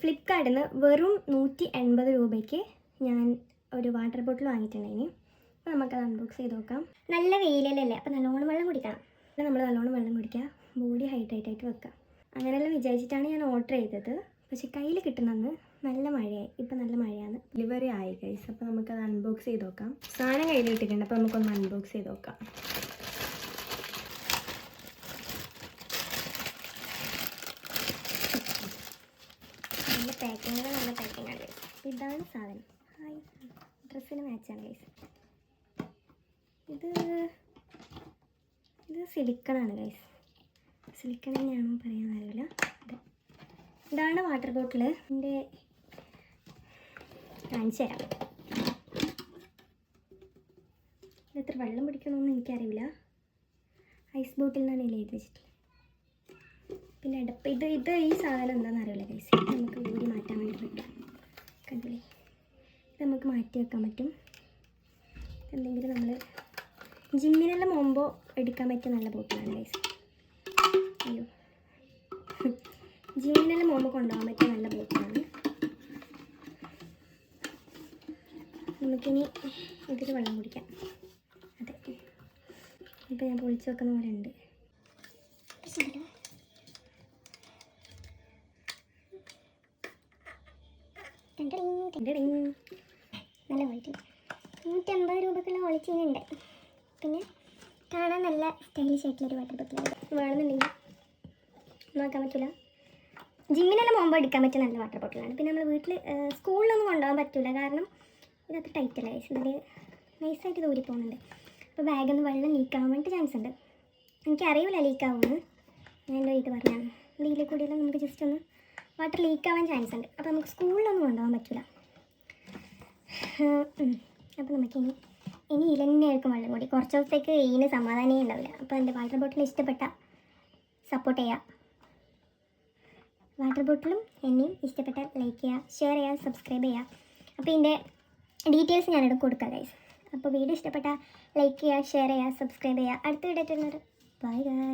ഫ്ലിപ്കാർട്ടിൽ നിന്ന് വെറും 180 രൂപയ്ക്ക് ഞാൻ ഒരു വാട്ടർ ബോട്ടിൽ വാങ്ങിയിട്ടുണ്ടായിന്. അപ്പോൾ നമുക്കത് അൺബോക്സ് ചെയ്ത് നോക്കാം. നല്ല വെയിലല്ലേ, അപ്പോൾ നല്ലോണം വെള്ളം കുടിക്കണം. അപ്പോൾ നമ്മൾ നല്ലോണം വെള്ളം കുടിക്കുക, ബോഡി ഹൈഡ്രേറ്റ് ആയിട്ട് വെക്കുക. അങ്ങനെയെല്ലാം വിചാരിച്ചിട്ടാണ് ഞാൻ ഓർഡർ ചെയ്തത്. പക്ഷേ കയ്യിൽ കിട്ടുന്നന്ന് നല്ല മഴയായി. ഇപ്പം നല്ല മഴയാണ്. ഡെലിവറി ആയി ഗൈസ്. അപ്പോൾ നമുക്കത് അൺബോക്സ് ചെയ്ത് നോക്കാം. സാധനം കയ്യിൽ കിട്ടിയിട്ടുണ്ട്. അപ്പോൾ നമുക്കൊന്ന് അൺബോക്സ് ചെയ്ത് നോക്കാം. നല്ല പാക്കിങ്ങാണ് ഗൈസ്. ഇതാണ് സാധനം. ഹായ്, ഡ്രസ്സിന് മാച്ചാണ് ഗൈസ്. ഇത് സിലിക്കണാണ് ഗൈസ്. സിലിക്കൺ തന്നെയാണോ പറയാൻ അറിയില്ല. ഇതാണ് വാട്ടർ ബോട്ടിൽ. എൻ്റെ കാണിച്ചു തരാം. എത്ര വെള്ളം പിടിക്കണമെന്ന് എനിക്കറിയില്ല. ഐസ് ബോട്ടിൽ നിന്നാണ് ഇതിൽ എഴുതി വെച്ചിട്ടുള്ളത്. പിന്നെ അടപ്പ് ഇത് ഈ സാധനം എന്താണെന്ന് അറിയില്ല ഗൈസ്. നമുക്ക് ഊരി മാറ്റാൻ വേണ്ടി പറ്റും. കണ്ടില്ലേ, ഇത് നമുക്ക് മാറ്റി വെക്കാൻ പറ്റും. എന്തെങ്കിലും നമ്മൾ ജിമ്മിനെല്ലാം പോകുമ്പോൾ എടുക്കാൻ പറ്റിയ നല്ല ബോട്ടിലാണ് ഗൈസ്. അയ്യോ, ജിമ്മിനെല്ലാം പോകുമ്പോൾ കൊണ്ടുപോകാൻ പറ്റിയ നല്ല ബോട്ടിലാണ്. നമുക്കിനി ഇതിൽ വെള്ളം കുടിക്കാം. അതെ, ഇപ്പോൾ ഞാൻ പൊളിച്ച് വെക്കുന്ന പോലെ ഉണ്ട്. നല്ല ക്വാളിറ്റി. 150 രൂപക്കുള്ള ക്വാളിറ്റി ഉണ്ട്. പിന്നെ കാണാൻ നല്ല സ്റ്റൈലിഷ് ആയിട്ടുള്ളൊരു വാട്ടർ ബോട്ടിലാണ്. വേണമെന്നുണ്ടെങ്കിൽ നോക്കാൻ പറ്റില്ല. ജിമ്മിനെല്ലാം പോകുമ്പോൾ എടുക്കാൻ പറ്റിയ നല്ല വാട്ടർ ബോട്ടിലാണ്. പിന്നെ നമ്മൾ വീട്ടിൽ സ്കൂളിലൊന്നും കൊണ്ടുപോകാൻ പറ്റില്ല, കാരണം ഇതൊക്കെ ടൈറ്റല്ല. ഇതിൽ നൈസായിട്ട് ദൂരി പോകുന്നുണ്ട്. അപ്പോൾ ബാഗിൽ നിന്ന് വെള്ളം ലീക്കാവാൻ വേണ്ടി ചാൻസ് ഉണ്ട്. എനിക്കറിയില്ല ലീക്കാവുമെന്ന്. ഞാൻ എൻ്റെ വീട്ടിൽ പറഞ്ഞാണ്. ഇതിൽ കൂടിയെല്ലാം നമുക്ക് ജസ്റ്റ് ഒന്ന് വാട്ടർ ലീക്കാവാൻ ചാൻസ് ഉണ്ട്. അപ്പോൾ നമുക്ക് സ്കൂളിലൊന്നും കൊണ്ടുപോകാൻ പറ്റില്ല. അപ്പോൾ നമുക്കിനി ഇതിലെന്നെയായിരിക്കും വെള്ളം കൂടി. കുറച്ച് ദിവസത്തേക്ക് ഇതിന് സമാധാനമേ ഉണ്ടാവില്ല. അപ്പോൾ എൻ്റെ വാട്ടർ ബോട്ടിൽ ഇഷ്ടപ്പെട്ട സപ്പോർട്ട് ചെയ്യുക. വാട്ടർ ബോട്ടിലും എന്നെയും ഇഷ്ടപ്പെട്ടാൽ ലൈക്ക് ചെയ്യുക, ഷെയർ ചെയ്യുക, സബ്സ്ക്രൈബ് ചെയ്യുക. അപ്പോൾ ഇതിൻ്റെ ഡീറ്റെയിൽസ് ഞാനിവിടെ കൊടുക്കാം ഗൈസ്. അപ്പോൾ വീഡിയോ ഇഷ്ടപ്പെട്ടാൽ ലൈക്ക് ചെയ്യുക, ഷെയർ ചെയ്യുക, സബ്സ്ക്രൈബ് ചെയ്യുക. അടുത്ത വീഡിയോ ആയിട്ട് ബൈ ഗൈസ്.